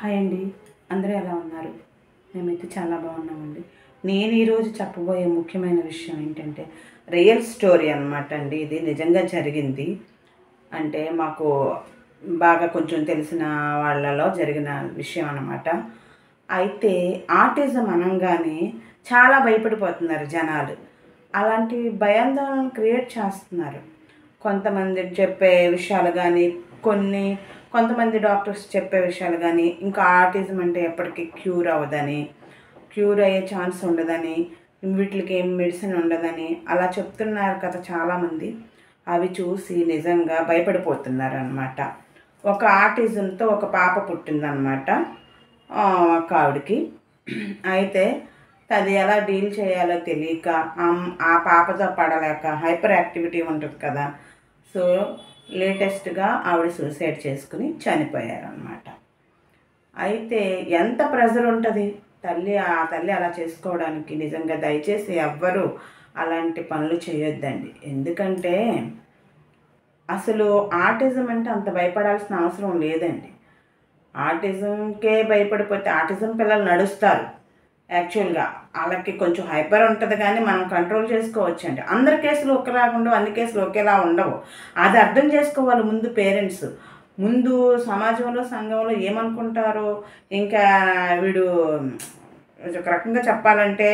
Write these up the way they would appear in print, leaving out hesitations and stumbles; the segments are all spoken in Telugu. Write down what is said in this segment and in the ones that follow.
హాయ్ అండి, అందరూ ఎలా ఉన్నారు? మేమైతే చాలా బాగున్నామండి. నేను ఈరోజు చెప్పబోయే ముఖ్యమైన విషయం ఏంటంటే రియల్ స్టోరీ అనమాట అండి. ఇది నిజంగా జరిగింది. అంటే మాకు బాగా కొంచెం తెలిసిన వాళ్ళలో జరిగిన విషయం అన్నమాట. అయితే ఆటిజం అనంగానే చాలా భయపడిపోతున్నారు జనాలు. అలాంటి భయాందోళనలు క్రియేట్ చేస్తున్నారు. కొంతమంది చెప్పే విషయాలు కానీ, కొంతమంది డాక్టర్స్ చెప్పే విషయాలు కానీ, ఇంకా ఆటిజం అంటే ఎప్పటికీ క్యూర్ అవ్వదని, క్యూర్ అయ్యే ఛాన్స్ ఉండదని, వీటికి ఏం మెడిసిన్ ఉండదని అలా చెప్తున్నారు కదా చాలామంది. అవి చూసి నిజంగా భయపడిపోతున్నారు అనమాట. ఒక ఆటిజంతో ఒక పాప పుట్టిందనమాట ఒక ఆవిడకి. అయితే అది ఎలా డీల్ చేయాలో తెలియక ఆ పాపతో పడలేక హైపర్ యాక్టివిటీ ఉంటుంది కదా, సో లేటెస్ట్గా ఆవిడ సూసైడ్ చేసుకుని చనిపోయారనమాట. అయితే ఎంత ప్రెజర్ ఉంటుంది ఆ తల్లి అలా చేసుకోవడానికి. నిజంగా దయచేసి ఎవ్వరూ అలాంటి పనులు చేయొద్దండి. ఎందుకంటే అసలు ఆటిజం అంటే అంత భయపడాల్సిన అవసరం లేదండి. ఆటిజంకే భయపడిపోతే ఆటిజం పిల్లలు నడుస్తారు. యాక్చువల్గా వాళ్ళకి కొంచెం హైపర్ ఉంటుంది కానీ మనం కంట్రోల్ చేసుకోవచ్చండి. అందరి కేసులు ఒకేలాగా ఉండవు, అన్ని కేసులు ఒకేలా ఉండవు. అది అర్థం చేసుకోవాలి ముందు పేరెంట్స్. ముందు సమాజంలో సంఘంలో ఏమనుకుంటారో, ఇంకా వీడు ఒక రకంగా చెప్పాలంటే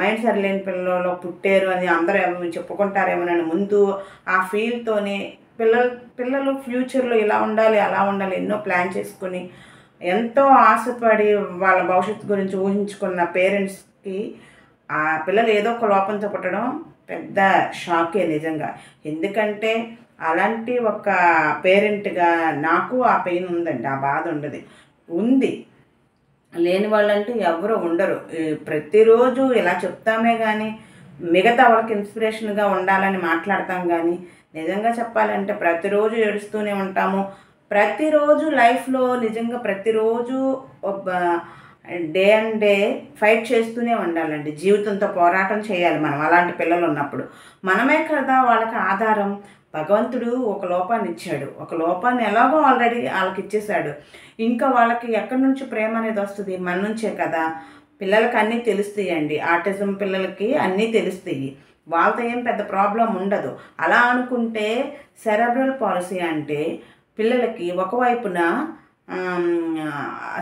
మైండ్ సరిలేని పిల్లలు పుట్టారు అని అందరూ చెప్పుకుంటారేమోనని ముందు ఆ ఫీల్తోనే పిల్లలు ఫ్యూచర్లో ఇలా ఉండాలి అలా ఉండాలి ఎన్నో ప్లాన్ చేసుకొని ఎంతో ఆశపడి వాళ్ళ భవిష్యత్తు గురించి ఊహించుకున్న పేరెంట్స్కి ఆ పిల్లలు ఏదో ఒక లోపంతో పుట్టడం పెద్ద షాకే నిజంగా. ఎందుకంటే అలాంటి ఒక పేరెంట్గా నాకు ఆ పెయిన్ ఉందండి, ఆ బాధ ఉంది. లేని వాళ్ళంటూ ఎవరు ఉండరు. ప్రతిరోజు ఇలా చెప్తామే కానీ మిగతా వాళ్ళకి ఇన్స్పిరేషన్గా ఉండాలని మాట్లాడతాం కానీ నిజంగా చెప్పాలంటే ప్రతిరోజు ఏడుస్తూనే ఉంటాము. ప్రతిరోజు లైఫ్లో నిజంగా ప్రతిరోజు డే అండ్ డే ఫైట్ చేస్తూనే ఉండాలండి. జీవితంతో పోరాటం చేయాలి మనం అలాంటి పిల్లలు ఉన్నప్పుడు. మనమే కదా వాళ్ళకి ఆధారం. భగవంతుడు ఒక లోపాన్ని ఇచ్చాడు, ఒక లోపాన్ని ఎలాగో ఆల్రెడీ వాళ్ళకి ఇచ్చేశాడు. ఇంకా వాళ్ళకి ఎక్కడి నుంచి ప్రేమ అనేది వస్తుంది? మన నుంచే కదా. పిల్లలకి అన్నీ తెలుస్తాయండి. ఆటిజం పిల్లలకి అన్నీ తెలుస్తాయి. వాళ్ళతో ఏం పెద్ద ప్రాబ్లం ఉండదు. అలా అనుకుంటే సెరెబ్రల్ పాలసీ అంటే పిల్లలకి ఒకవైపున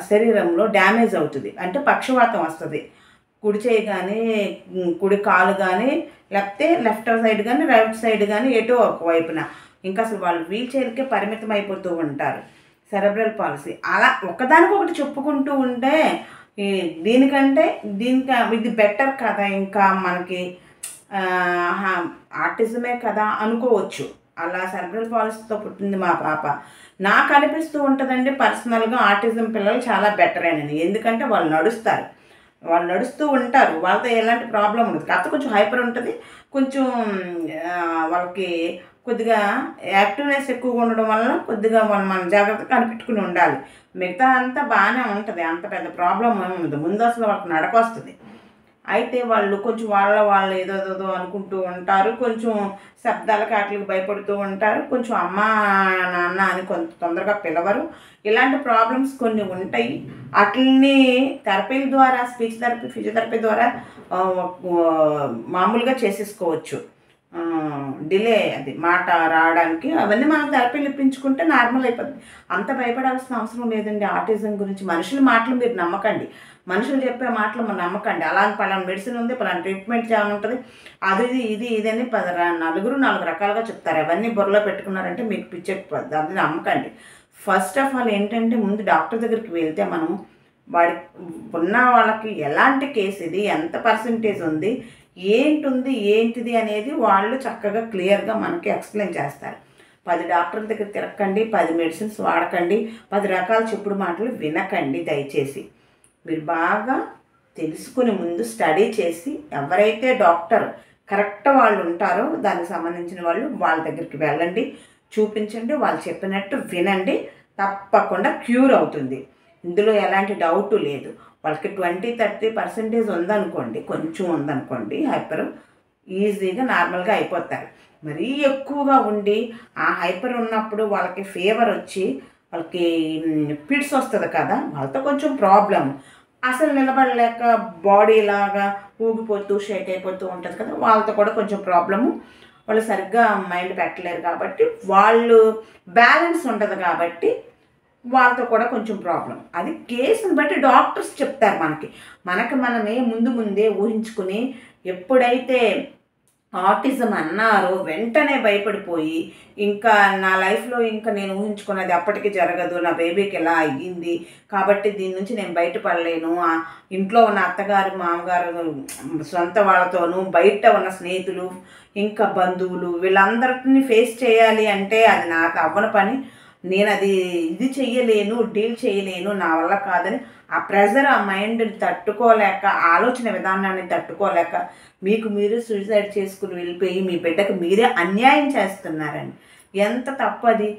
శరీరంలో డ్యామేజ్ అవుతుంది, అంటే పక్షవాతం వస్తుంది. కుడి చేయి కానీ కుడి కాలు కానీ లేకపోతే లెఫ్ట్ సైడ్ కానీ రైట్ సైడ్ కానీ ఎటో ఒకవైపున ఇంకా అసలు వాళ్ళు వీల్ చైర్కే పరిమితం అయిపోతూ ఉంటారు. సెరెబ్రల్ పాలసీ అలా ఒకదానికొకటి చెప్పుకుంటూ ఉంటే దీనికంటే ఇది బెటర్ కదా. ఇంకా మనకి ఆటిజమే కదా అనుకోవచ్చు. అలా సెరెబ్రల్ పాలసీతో పుట్టింది మా పాప. నాకు అనిపిస్తూ ఉంటుందండి పర్సనల్గా ఆటిజం పిల్లలు చాలా బెటరేనని. ఎందుకంటే వాళ్ళు నడుస్తూ ఉంటారు, వాళ్ళతో ఎలాంటి ప్రాబ్లం ఉండదు. కాకపోతే కొంచెం హైపర్ ఉంటుంది, కొంచెం వాళ్ళకి కొద్దిగా యాక్టివ్నెస్ ఎక్కువగా ఉండడం వల్ల కొద్దిగా మనం జాగ్రత్తగా కనిపెట్టుకుని ఉండాలి. మిగతా అంతా బాగానే ఉంటుంది, అంత పెద్ద ప్రాబ్లం ఏమి ఉండదు. ముందు అసలు వాళ్ళకి నడక వస్తుంది. అయితే వాళ్ళు కొంచెం వాళ్ళు ఏదోదో అనుకుంటూ ఉంటారు, కొంచెం శబ్దాలకు వాటికి భయపడుతూ ఉంటారు, కొంచెం అమ్మ నాన్న అని కొంత తొందరగా పిలవరు. ఇలాంటి ప్రాబ్లమ్స్ కొన్ని ఉంటాయి. వాటిని థెరపీల ద్వారా, స్పీచ్ థెరపీ, ఫిజియోథెరపీ ద్వారా మామూలుగా చేసేసుకోవచ్చు. డిలే అది మాట రావడానికి అవన్నీ మనం థెరపీలు ఇప్పించుకుంటే నార్మల్ అయిపోతుంది. అంత భయపడాల్సిన అవసరం లేదండి ఆటిజం గురించి. మనుషుల మాటలు మీరు నమ్మకండి, మనుషులు చెప్పే మాటలు మనం నమ్మకండి. పలానా మెడిసిన్ ఉంది, పలానా ట్రీట్మెంట్ ఉంటుంది, అది ఇది అని నాలుగు రకాలుగా చెప్తారు. అవన్నీ బుర్రలో పెట్టుకున్నారంటే మీకు పిచ్చెక్కిపోద్ది, అది నమ్మకండి. ఫస్ట్ ఆఫ్ ఆల్ ఏంటంటే ముందు డాక్టర్ దగ్గరికి వెళ్తే మనం ఉన్న వాళ్ళకి ఎలాంటి కేసు ఇది, ఎంత పర్సంటేజ్ ఉంది, ఏంటిది అనేది వాళ్ళు చక్కగా క్లియర్గా మనకి ఎక్స్ప్లెయిన్ చేస్తారు. 10 డాక్టర్ల దగ్గర తిరగకండి, 10 మెడిసిన్స్ వాడకండి, 10 రకాల చెప్పుడు మాటలు వినకండి. దయచేసి మీరు బాగా తెలుసుకుని ముందు స్టడీ చేసి ఎవరైతే డాక్టర్ కరెక్ట్ వాళ్ళు ఉంటారో దానికి సంబంధించిన వాళ్ళ దగ్గరికి వెళ్ళండి, చూపించండి, వాళ్ళు చెప్పినట్టు వినండి. తప్పకుండా క్యూర్ అవుతుంది, ఇందులో ఎలాంటి డౌటు లేదు. వాళ్ళకి 20-30% ఉందనుకోండి, కొంచెం ఉందనుకోండి హైపర్, ఈజీగా నార్మల్గా అయిపోతారు. మరీ ఎక్కువగా ఉండి ఆ హైపర్ ఉన్నప్పుడు వాళ్ళకి ఫీవర్ వచ్చి వాళ్ళకి పిడ్స్ వస్తుంది కదా, వాళ్ళతో కొంచెం ప్రాబ్లం. అసలు నిలబడలేక బాడీ లాగా ఊగిపోతూ షేక్ అయిపోతూ ఉంటుంది కదా, వాళ్ళతో కూడా కొంచెం ప్రాబ్లము. వాళ్ళు సరిగ్గా మైండ్ పెట్టలేరు కాబట్టి, వాళ్ళు బ్యాలెన్స్ ఉంటుంది కాబట్టి వాళ్ళతో కూడా కొంచెం ప్రాబ్లం. అది కేసుని బట్టి డాక్టర్స్ చెప్తారు మనమే ముందే ఊహించుకుని ఎప్పుడైతే ఆటిజం అన్నారో వెంటనే భయపడిపోయి, ఇంకా నా లైఫ్లో ఇంకా నేను ఊహించుకున్నది అప్పటికి జరగదు, నా బేబీకి ఎలా అయ్యింది కాబట్టి దీని నుంచి నేను బయటపడలేను, ఇంట్లో ఉన్న అత్తగారు మామగారు సొంత వాళ్ళతోనూ బయట ఉన్న స్నేహితులు ఇంకా బంధువులు వీళ్ళందరినీ ఫేస్ చేయాలి అంటే అది నాకు అవ్వని పని, నేను అది ఇది చెయ్యలేను, డీల్ చేయలేను, నా వల్ల కాదని ఆ ప్రెజర్, ఆ మైండ్ని తట్టుకోలేక, ఆలోచన విధానాన్ని తట్టుకోలేక మీకు మీరు సూసైడ్ చేసుకుని వెళ్ళిపోయి మీ బిడ్డకు మీరే అన్యాయం చేస్తున్నారండి. ఎంత తప్పది.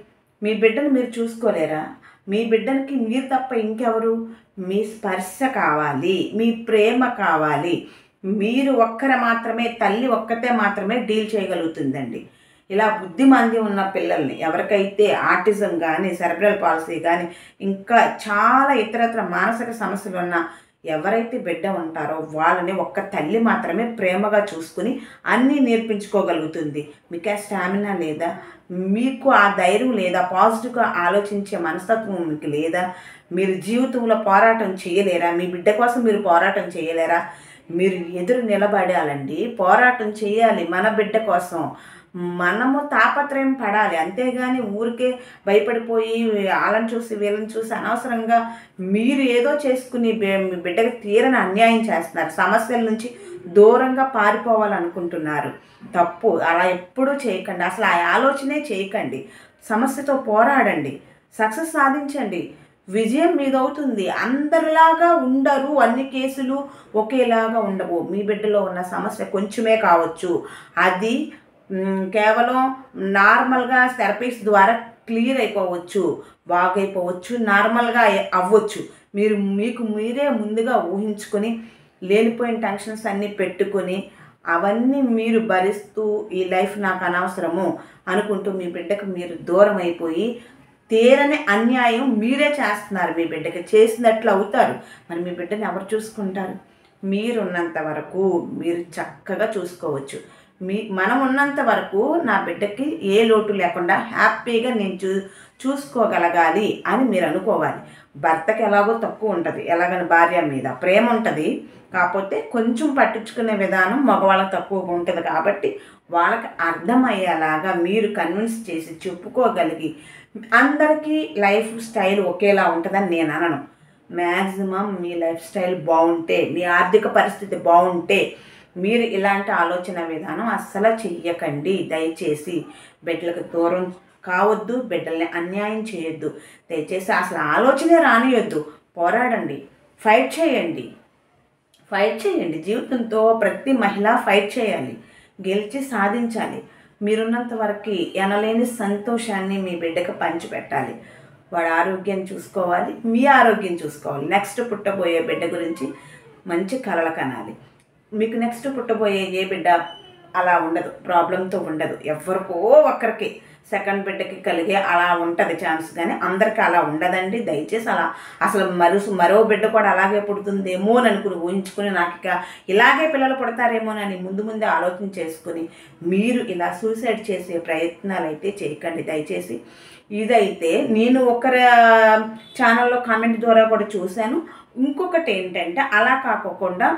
మీ బిడ్డను మీరు చూసుకోలేరా? మీ బిడ్డకి మీరు తప్ప ఇంకెవరు? మీ స్పర్శ కావాలి, మీ ప్రేమ కావాలి. మీరు ఒక్కరే మాత్రమే, తల్లి ఒక్కతే మాత్రమే డీల్ చేయగలుగుతుందండి. ఇలా బుద్ధిమంది ఉన్న పిల్లల్ని, ఎవరికైతే ఆటిజం కానీ, సెరెబ్రల్ పాలసీ కానీ, ఇంకా చాలా ఇతరత్ర మానసిక సమస్యలు ఉన్న ఎవరైతే బిడ్డ ఉంటారో వాళ్ళని ఒక్క తల్లి మాత్రమే ప్రేమగా చూసుకుని అన్నీ నేర్పించుకోగలుగుతుంది. మీకు ఆ స్టామినా లేదా? మీకు ఆ ధైర్యం లేదా? పాజిటివ్గా ఆలోచించే మనస్తత్వం మీకు లేదా? మీరు జీవితంలో పోరాటం చేయలేరా? మీ బిడ్డ కోసం మీరు పోరాటం చేయలేరా? మీరు ఎదురు నిలబడాలండి, పోరాటం చేయాలి మన బిడ్డ కోసం. మనము తాపత్రయం పడాలి, అంతేగాని ఊరికే భయపడిపోయి వాళ్ళని చూసి వీళ్ళని చూసి అనవసరంగా మీరు ఏదో చేసుకుని మీ బిడ్డకి తీరని అన్యాయం చేస్తున్నారు. సమస్యల నుంచి దూరంగా పారిపోవాలనుకుంటున్నారు. తప్పు. అలా ఎప్పుడూ చేయకండి, అసలు ఆ ఆలోచనే చేయకండి. సమస్యతో పోరాడండి, సక్సెస్ సాధించండి, విజయం మీదవుతుంది. అందరిలాగా ఉండరు, అన్ని కేసులు ఒకేలాగా ఉండవు. మీ బిడ్డలో ఉన్న సమస్య కొంచెమే కావచ్చు, అది కేవలం నార్మల్గా థెరపీస్ ద్వారా క్లియర్ అయిపోవచ్చు, బాగైపోవచ్చు, నార్మల్గా అవ్వచ్చు. మీకు మీరే ముందుగా ఊహించుకొని లేనిపోయిన టెన్షన్స్ అన్నీ పెట్టుకొని అవన్నీ మీరు భరిస్తూ ఈ లైఫ్ నాకు అనవసరము అనుకుంటూ మీ బిడ్డకు మీరు దూరం అయిపోయి తీరని అన్యాయం మీరే చేస్తున్నారు. మీ బిడ్డకి చేసినట్లు అవుతారు. మరి మీ బిడ్డని ఎవరు చూసుకుంటారు? మీరున్నంత వరకు మీరు చక్కగా చూసుకోవచ్చు. మనం ఉన్నంత వరకు నా బిడ్డకి ఏ లోటు లేకుండా హ్యాపీగా నేను చూసుకోగలగాలి అని మీరు అనుకోవాలి. భర్తకి ఎలాగో తక్కువ ఉంటుంది, ఎలాగని భార్య మీద ప్రేమ ఉంటుంది, కాకపోతే కొంచెం పట్టించుకునే విధానం మగవాళ్ళకి తక్కువగా ఉంటుంది. కాబట్టి వాళ్ళకి అర్థమయ్యేలాగా మీరు కన్విన్స్ చేసి చెప్పుకోగలిగి, అందరికీ లైఫ్ స్టైల్ ఒకేలా ఉంటుందని నేను అనను. మ్యాక్సిమం మీ లైఫ్ స్టైల్ బాగుంటే, మీ ఆర్థిక పరిస్థితి బాగుంటే మీరు ఇలాంటి ఆలోచన విధానం అస్సలు చెయ్యకండి. దయచేసి బిడ్డలకు దూరం కావద్దు, బిడ్డల్ని అన్యాయం చేయొద్దు. దయచేసి అసలు ఆలోచనే రానియొద్దు. పోరాడండి, ఫైట్ చేయండి. జీవితంతో ప్రతి మహిళ ఫైట్ చేయాలి, గెలిచి సాధించాలి. మీరున్నంత వరకు ఎనలేని సంతోషాన్ని మీ బిడ్డకు పంచిపెట్టాలి. వాడి ఆరోగ్యం చూసుకోవాలి, మీ ఆరోగ్యం చూసుకోవాలి. నెక్స్ట్ పుట్టబోయే బిడ్డ గురించి మంచి కలలు కనాలి. మీకు నెక్స్ట్ పుట్టబోయే ఏ బిడ్డ అలా ఉండదు, ప్రాబ్లంతో ఉండదు. ఎవరికో ఒక్కరికి సెకండ్ బిడ్డకి కలిగే అలా ఉంటుంది ఛాన్స్, కానీ అందరికీ అలా ఉండదండి. దయచేసి అలా అసలు మరో బిడ్డ కూడా అలాగే పుడుతుందేమో అని అనుకుని ఊహించుకుని, నాకు ఇక ఇలాగే పిల్లలు పుడతారేమోనని ముందే ఆలోచన చేసుకుని మీరు ఇలా సూసైడ్ చేసే ప్రయత్నాలు అయితే చేయకండి దయచేసి. ఇదైతే నేను ఒకరి ఛానల్లో కామెంట్ ద్వారా కూడా చూశాను. ఇంకొకటి ఏంటంటే, అలా కాకుండా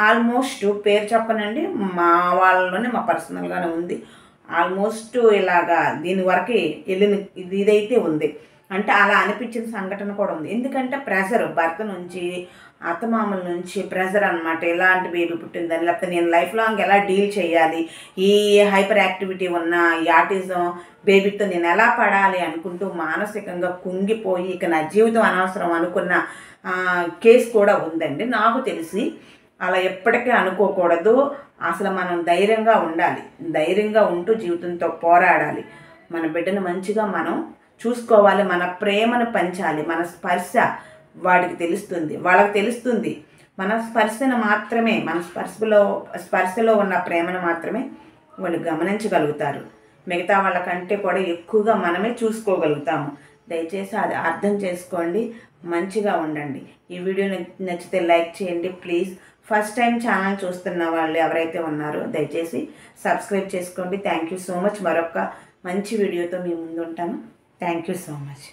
ఆల్మోస్ట్ పేరు చెప్పనండి, మా వాళ్ళలోనే మా పర్సనల్గానే ఉంది. ఆల్మోస్ట్ ఇలాగా దీని వరకు వెళ్ళిన ఇదైతే ఉంది. అంటే అలా అనిపించిన సంఘటన కూడా ఉంది. ఎందుకంటే ప్రెజర్, భర్త నుంచి అత్తమామల నుంచి ప్రెజర్ అనమాట. ఎలాంటి బేబీ పుట్టిందని, లేకపోతే నేను లైఫ్ లాంగ్ ఎలా డీల్ చేయాలి, ఈ హైపర్ యాక్టివిటీ ఉన్న ఈ ఆటిజం బేబీతో నేను ఎలా పడాలి అనుకుంటూ మానసికంగా కుంగిపోయి ఇక నా జీవితం అనవసరం అనుకున్న కేసు కూడా ఉందండి నాకు తెలిసి. అలా ఎప్పటికీ అనుకోకూడదు. అసలు మనం ధైర్యంగా ఉండాలి, ధైర్యంగా ఉంటూ జీవితంతో పోరాడాలి. మన బిడ్డను మంచిగా మనం చూసుకోవాలి, మన ప్రేమను పంచాలి. మన స్పర్శ వాడికి తెలుస్తుంది, వాళ్ళకి తెలుస్తుంది. మన స్పర్శను మాత్రమే, మన స్పర్శలో ఉన్న ప్రేమను మాత్రమే వాళ్ళు గమనించగలుగుతారు. మిగతా వాళ్ళకంటే కూడా ఎక్కువగా మనమే చూసుకోగలుగుతాము. దయచేసి అది అర్థం చేసుకోండి, మంచిగా ఉండండి. ఈ వీడియో నచ్చితే లైక్ చేయండి ప్లీజ్. ఫస్ట్ టైం ఛానల్ చూస్తున్న వాళ్ళు ఎవరైతే ఉన్నారో దయచేసి సబ్స్క్రైబ్ చేసుకోండి. Thank you so much. మరొక మంచి వీడియోతో మీ ముందు ఉంటాను. Thank you so much.